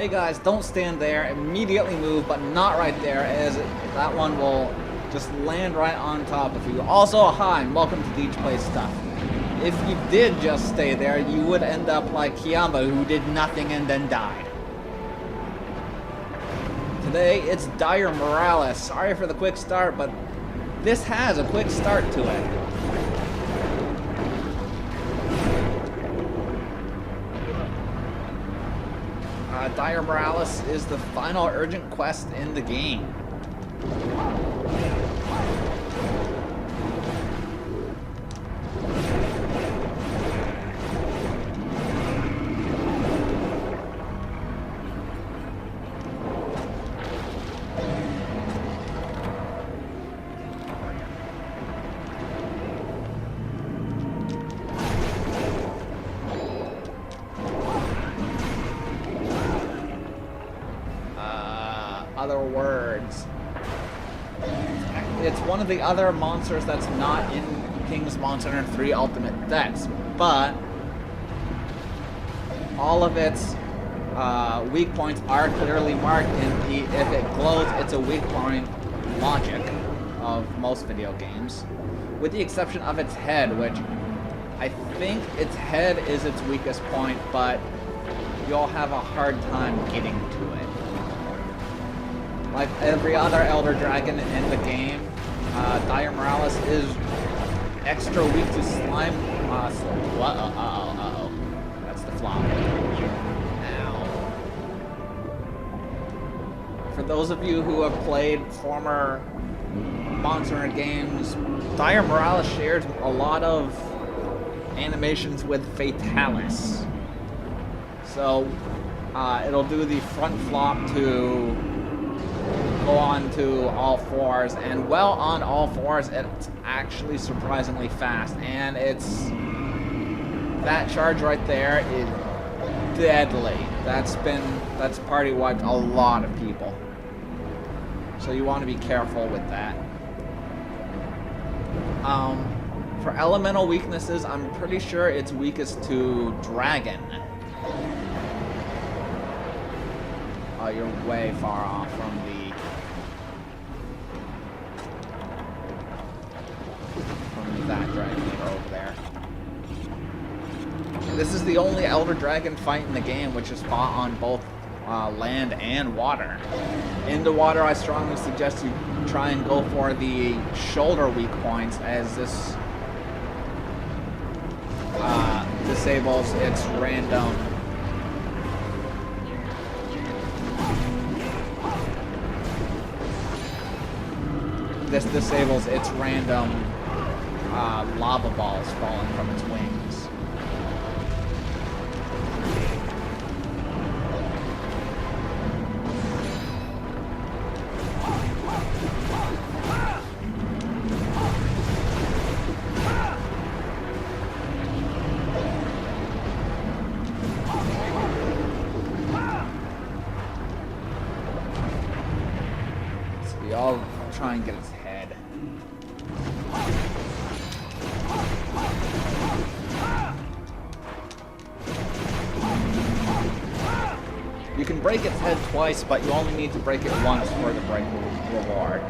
Hey guys, don't stand there. Immediately move, but not right there, as that one will just land right on top of you. Also, hi, and welcome to Deej Plays Stuff. If you did just stay there, you would end up like Kayamba, who did nothing and then died. Today, it's Dire Miralis. Sorry for the quick start, but this has a quick start to it. Dire Miralis is the final urgent quest in the game. Other words. It's one of the other monsters that's not in King's Monster Hunter 3 Ultimate Dex, but all of its weak points are clearly marked if it glows, it's a weak point logic of most video games, with the exception of its head, which I think its head is its weakest point, but you'll have a hard time getting to it. Like every other Elder Dragon in the game, Dire Miralis is extra weak to slime. Uh-oh. That's the flop. Ow. For those of you who have played former Monster Hunter games, Dire Miralis shares a lot of animations with Fatalis. So, it'll do the front flop to go on to all fours, and well on all fours, it's actually surprisingly fast, and that charge right there is deadly. That's party wiped a lot of people, so you want to be careful with that. For elemental weaknesses, I'm pretty sure it's weakest to dragon. Oh, you're way far off from that dragon over there. This is the only Elder Dragon fight in the game which is fought on both land and water. In the water, I strongly suggest you try and go for the shoulder weak points, as this disables its random lava balls falling from its wings. So I'll try and get its head. You can break its head twice, but you only need to break it once for the break reward.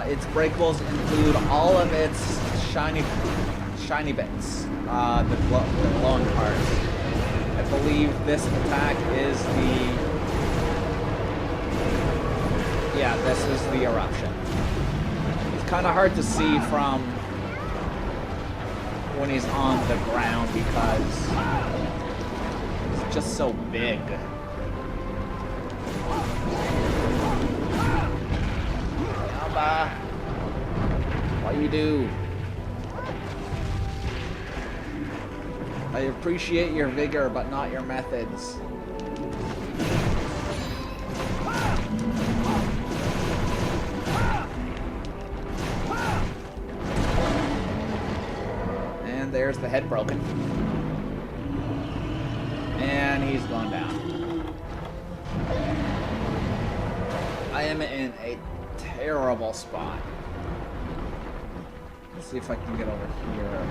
Its breakables include all of its shiny bits, the glowing parts. I believe this attack is this is the eruption. It's kind of hard to see from when he's on the ground because it's just so big. Kayamba, what you do? I appreciate your vigor, but not your methods. There's the head broken. And he's gone down. I am in a terrible spot. Let's see if I can get over here.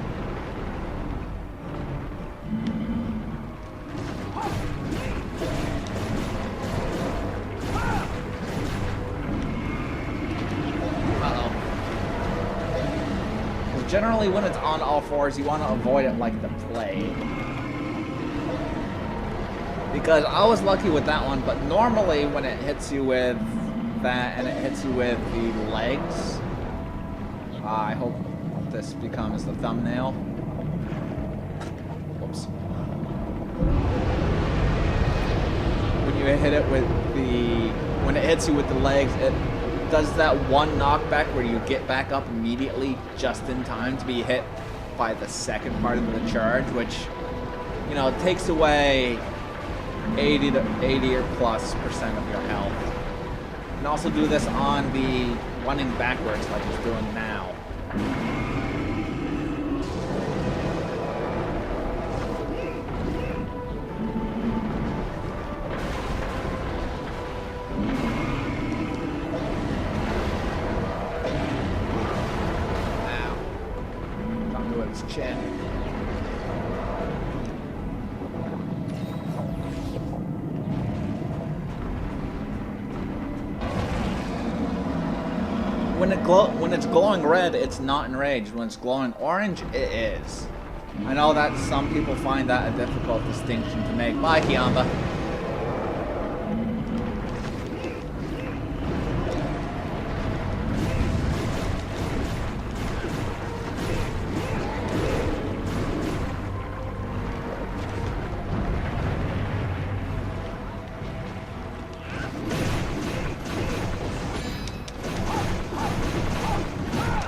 Generally, when it's on all fours, you want to avoid it like the plague. Because I was lucky with that one, but normally when it hits you with that and it hits you with the legs, I hope this becomes the thumbnail. Whoops. When you hit it with when it hits you with the legs, it does that one knockback where you get back up immediately just in time to be hit by the second part of the charge, which, you know, takes away 80 or plus % of your health. You can also do this on the running backwards like it's doing now. Chin. When it's glowing red, it's not enraged. When it's glowing orange, it is. I know that some people find that a difficult distinction to make. Bye, Kayamba.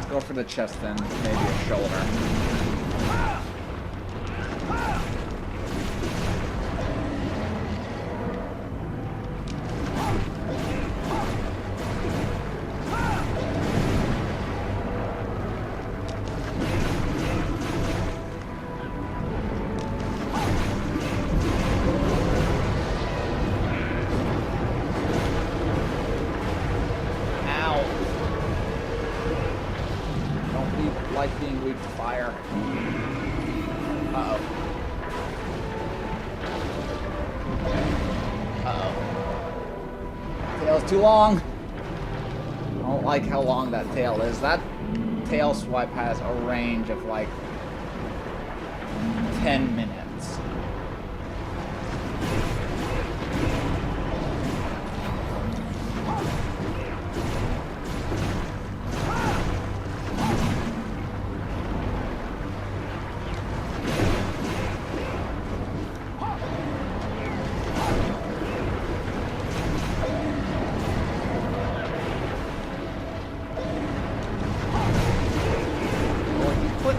Go for the chest then, maybe a shoulder. Like being weak to fire. Uh-oh. Uh-oh. Tail's too long. I don't like how long that tail is. That tail swipe has a range of like 10 minutes.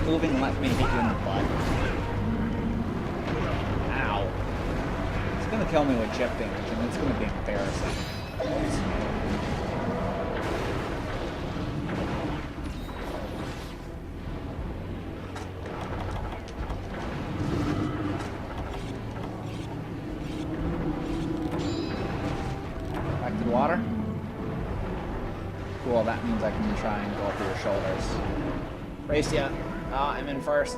Moving and let me hit you in the butt. Ow. It's gonna kill me with chip damage, and it's gonna be embarrassing. Oops. Back to the water. Cool, that means I can try and go over your shoulders. Race ya. I'm in first.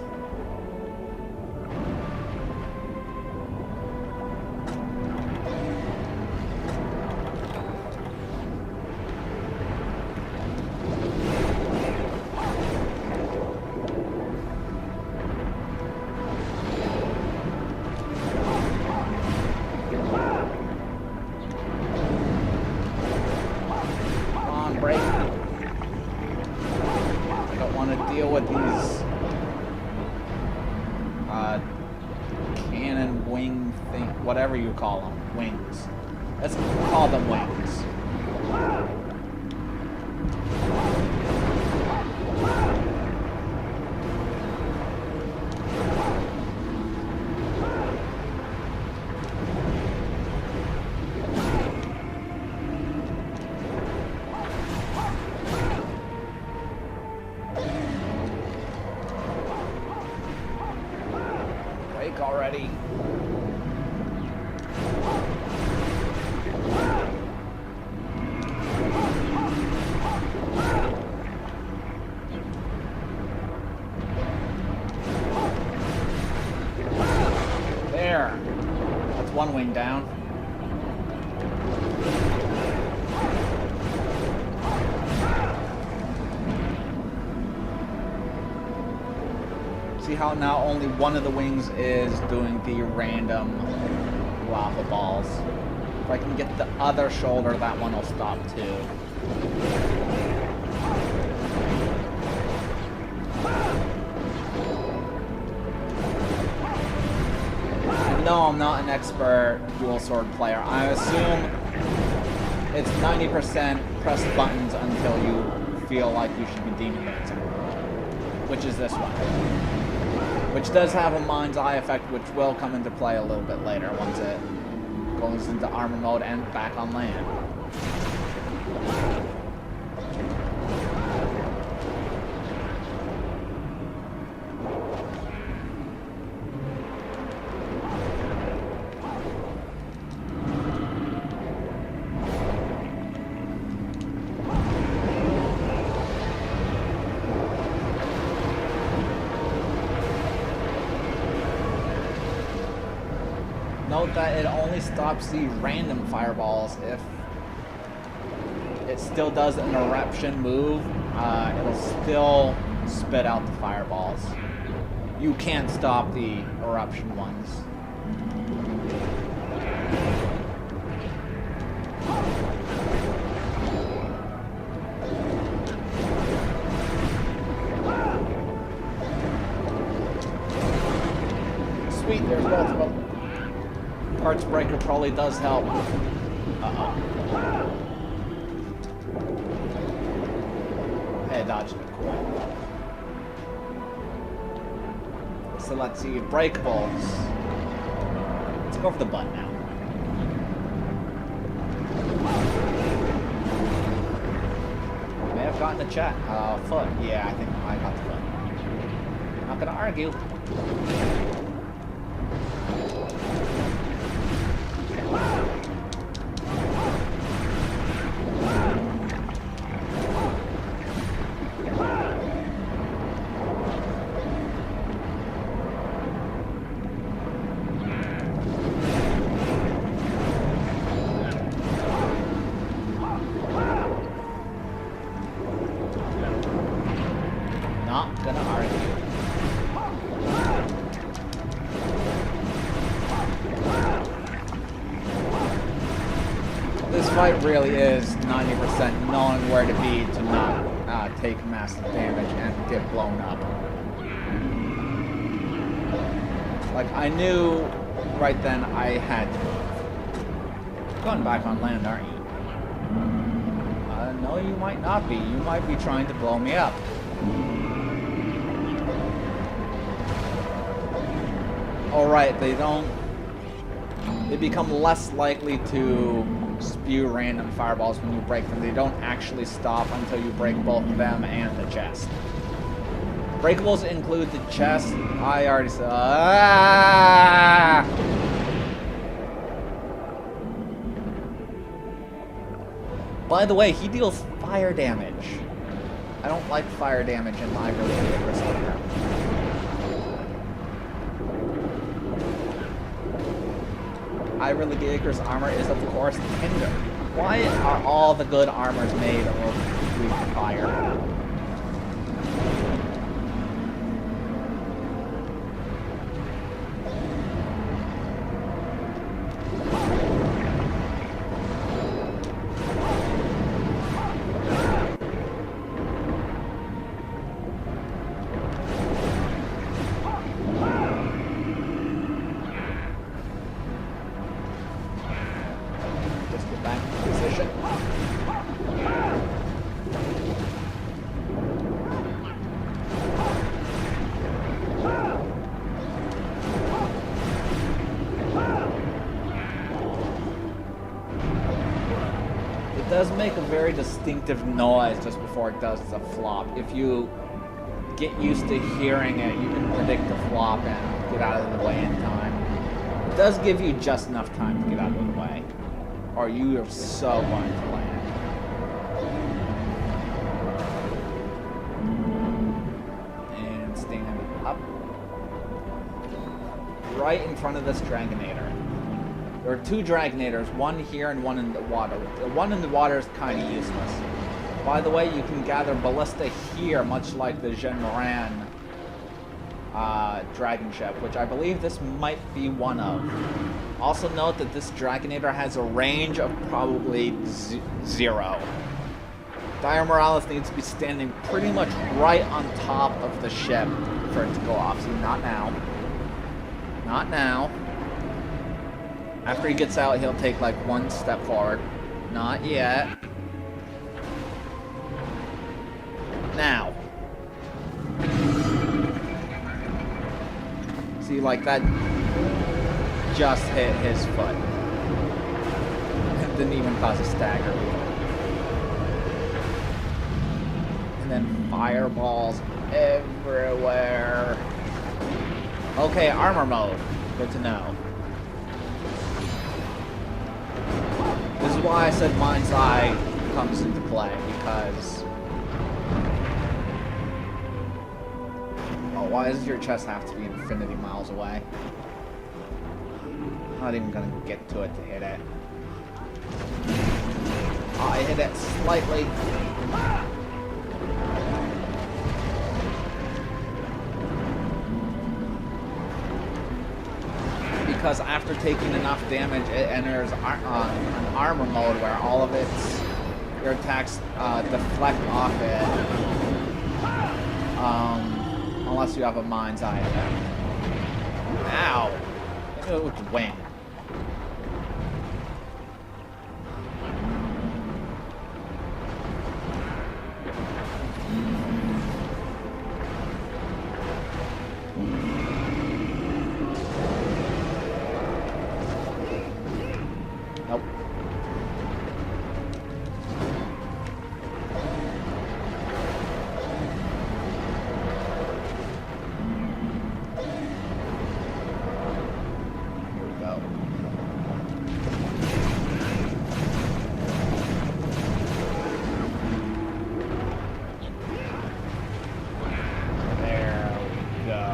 Come on, break. I don't want to deal with these cannon wing thing, whatever you call them, wings. Let's call them wings. Already. one wing down. See how now only one of the wings is doing the random lava balls. If I can get the other shoulder, that one will stop too. No, I'm not an expert dual sword player. I assume it's 90% press buttons until you feel like you should be deeming it, which is this one. Which does have a mind's eye effect, which will come into play a little bit later once it goes into armor mode and back on land. Note that it only stops the random fireballs. If it still does an eruption move, it'll still spit out the fireballs. You can't stop the eruption ones. Sweet, there's both of them. Parts breaker probably does help. Uh-oh. Hey, dodged it. Cool. So let's see. Breakables. Let's go for the butt now. May have gotten the chat. Foot. Yeah, I think I got the foot. Not gonna argue. Not gonna argue. This fight really is 90% knowing where to be to not take massive damage and get blown up. Like, I knew right then I had to move. Going back on land, aren't you? No, you might not be. You might be trying to blow me up. Alright, they become less likely to spew random fireballs when you break them. They don't actually stop until you break both them and the chest. Breakables include the chest. I already said. By the way, he deals fire damage. I don't like fire damage in my Miralis armor. Miralis armor is, of course, Tinder. Why are all the good armors made of weak fire? It does make a very distinctive noise just before it does the flop. If you get used to hearing it, you can predict the flop and get out of the way in time. It does give you just enough time to get out of the way, or you are so going to land. And stand up. Right in front of this Dragonator. There are 2 Dragonators, one here and one in the water. The one in the water is kind of useless. By the way, you can gather Ballista here, much like the Jhen Moran dragon ship, which I believe this might be one of. Also note that this Dragonator has a range of probably 0. Dire Miralis needs to be standing pretty much right on top of the ship for it to go off. See, not now. Not now. After he gets out, he'll take like 1 step forward. Not yet. Now. See, like that just hit his foot. It didn't even cause a stagger. And then fireballs everywhere. Okay, armor mode. Good to know. This is why I said Mind's Eye comes into play, because... Oh, why does your chest have to be infinity miles away? I'm not even gonna get to it to hit it. Oh, I hit it slightly. Because after taking enough damage, it enters an armor mode where all of your attacks deflect off it. Unless you have a Mind's Eye effect. Ow! It was wing. Nope. Here we go. There we go.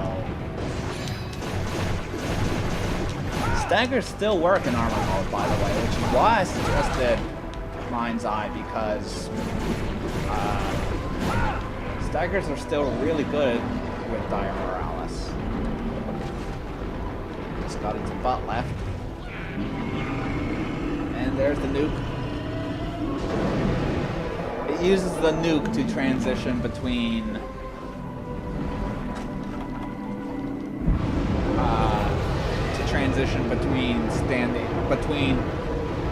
Staggers still work in armor mode, by the way, which is why I suggested Mind's Eye, because staggers are still really good with Dire Miralis. Just got its butt left. And there's the nuke. It uses the nuke to transition between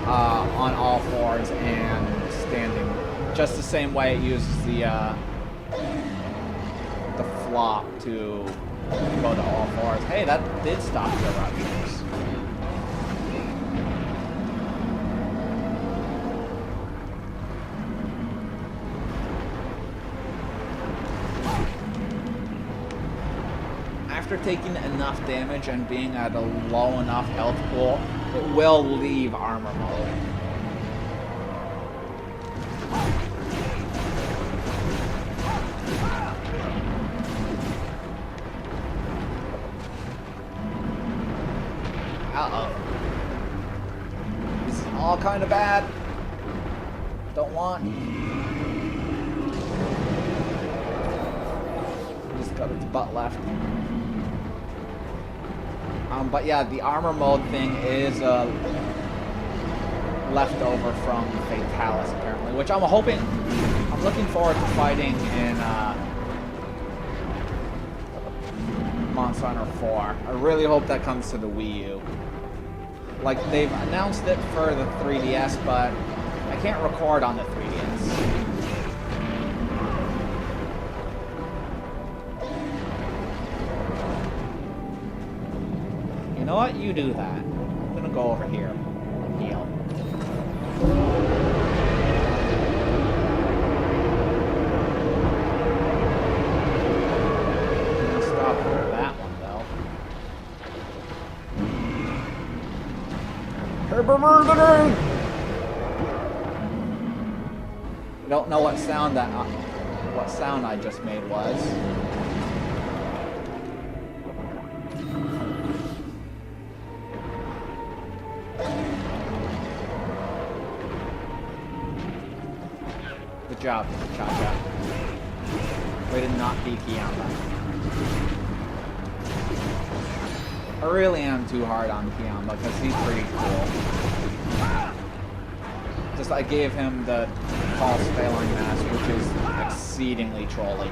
on all fours and standing, just the same way it uses the flop to go to all fours. Hey, that did stop the eruptions. After taking enough damage and being at a low enough health pool, it will leave armor mode. Uh-oh. This is all kind of bad. Don't want. Just got its butt left. But yeah, the armor mode thing is leftover from Fatalis, apparently, which I'm looking forward to fighting in Monster Hunter 4. I really hope that comes to the Wii U. Like, they've announced it for the 3DS, but I can't record on the 3DS. You know what? You do that. I'm gonna go over here and heal. I'm gonna stop that one though. I don't know what sound I just made was. Good job, Cha-Cha. Way to not be Kayamba. I really am too hard on Kayamba because he's pretty cool. Just I gave him the false failing mask, which is exceedingly trolly.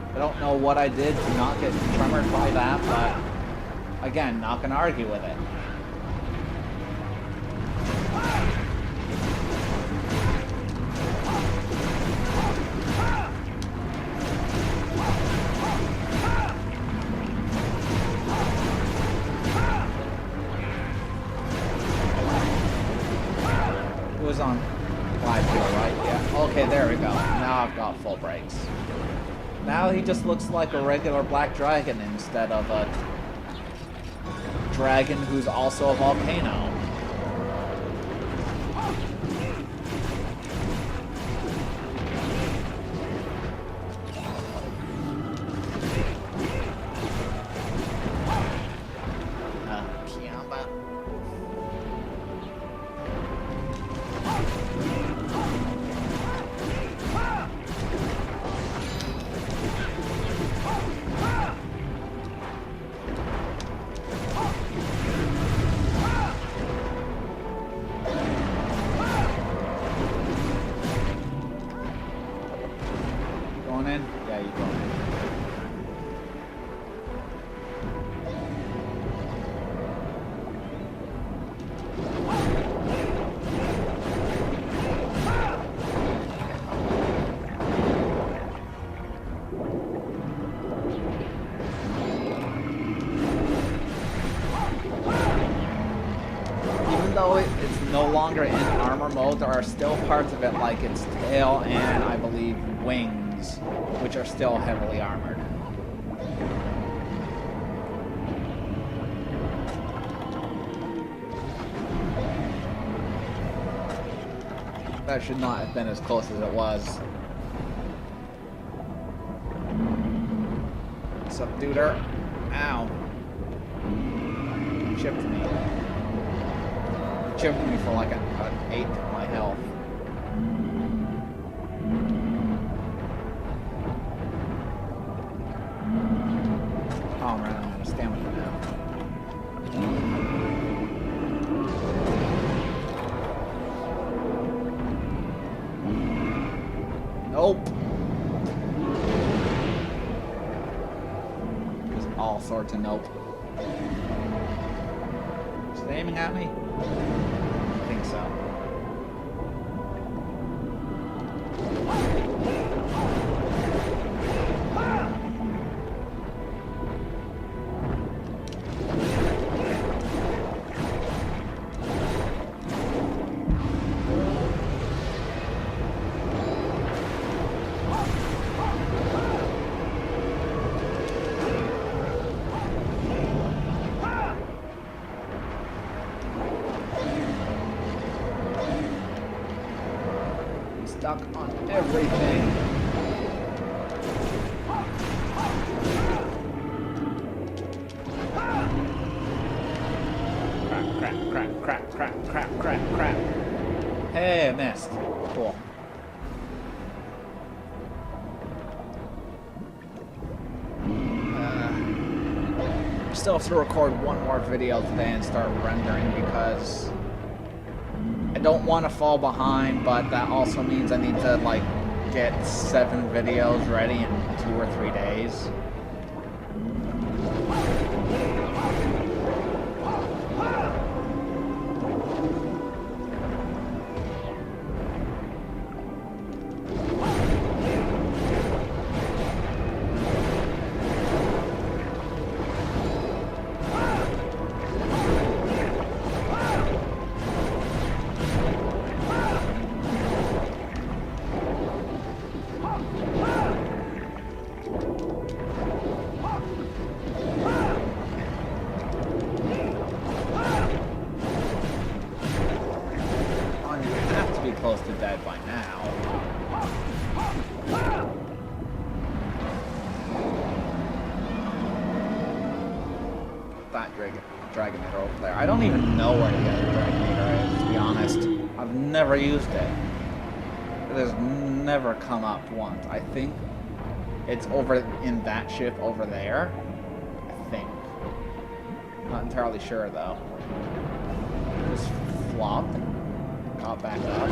I don't know what I did to not get tremored by that, but again, not gonna argue with it. It was on live here, right? Yeah. Okay, there we go. Now I've got full brakes. Now he just looks like a regular black dragon instead of a dragon who's also a volcano. Kayamba. Going in? Yeah, you're going in. Even though it's no longer in armor mode, there are still parts of it like its tail and I believe wings, which are still heavily armored. That should not have been as close as it was. Subdued her. Ow. Chipped me. Chipped me for like an eighth of my health. Oh man, I'm out of stamina now. Nope. Just all sorts of nope. Is it aiming at me? I think so. Stuck on everything. Crap. Hey, I missed. Cool. Still have to record one more video today and start rendering because I don't want to fall behind, but that also means I need to like get 7 videos ready in 2 or 3 days. Dragonator over there. I don't even know where the other Dragonator is, to be honest. I've never used it. It has never come up once. I think it's over in that ship over there. I think. Not entirely sure though. Just flopped and got back up.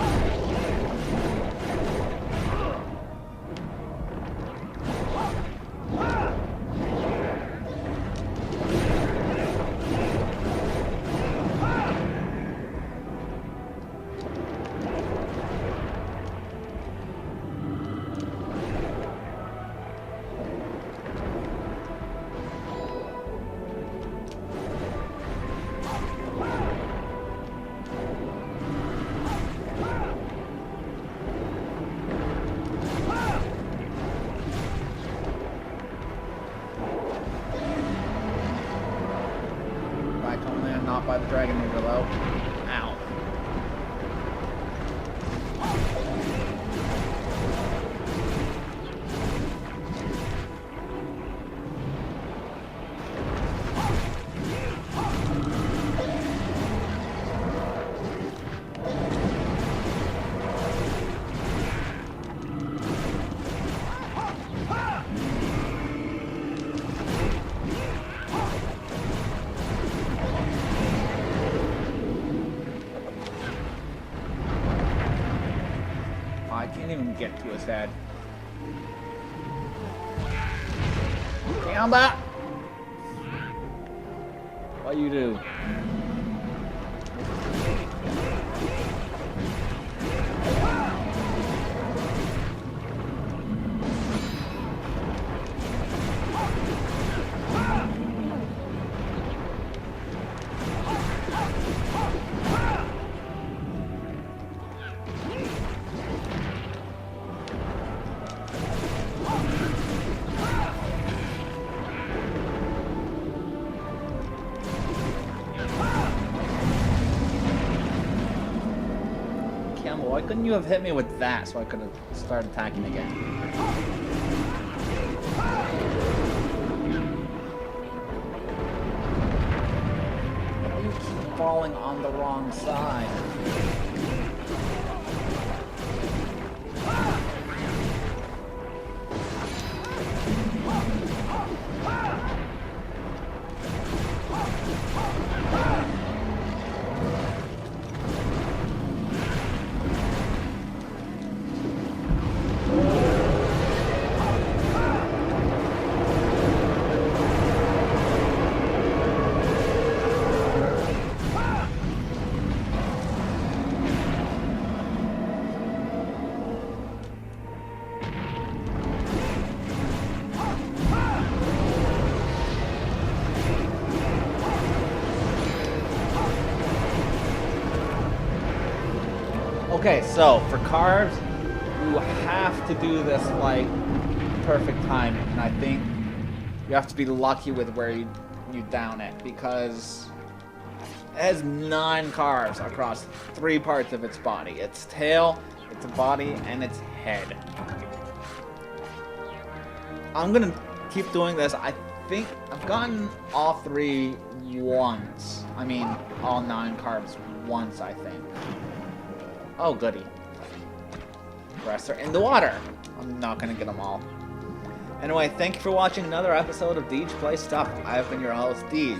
Not by the Dragonator though. Ow. I can't even get to his head. Kayamba! What you do? Why couldn't you have hit me with that so I could have started attacking again? You keep falling on the wrong side. Okay, so for carbs, you have to do this like perfect timing, and I think you have to be lucky with where you down it, because it has 9 carbs across 3 parts of its body: its tail, its body, and its head. I'm gonna keep doing this. I think I've gotten all 3 once. I mean, all 9 carbs once, I think. Oh, goody. The rest are in the water. I'm not gonna get them all. Anyway, thank you for watching another episode of Deej Plays Stuff. I have been your host, Deej.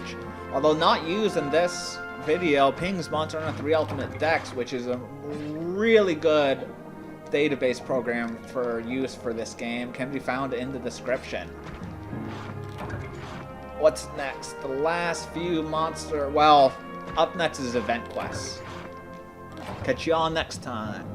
Although not used in this video, Ping's Monster Hunter 3 Ultimate Dex, which is a really good database program for use for this game, can be found in the description. What's next? The last few monster... Well, up next is event quests. Catch y'all next time.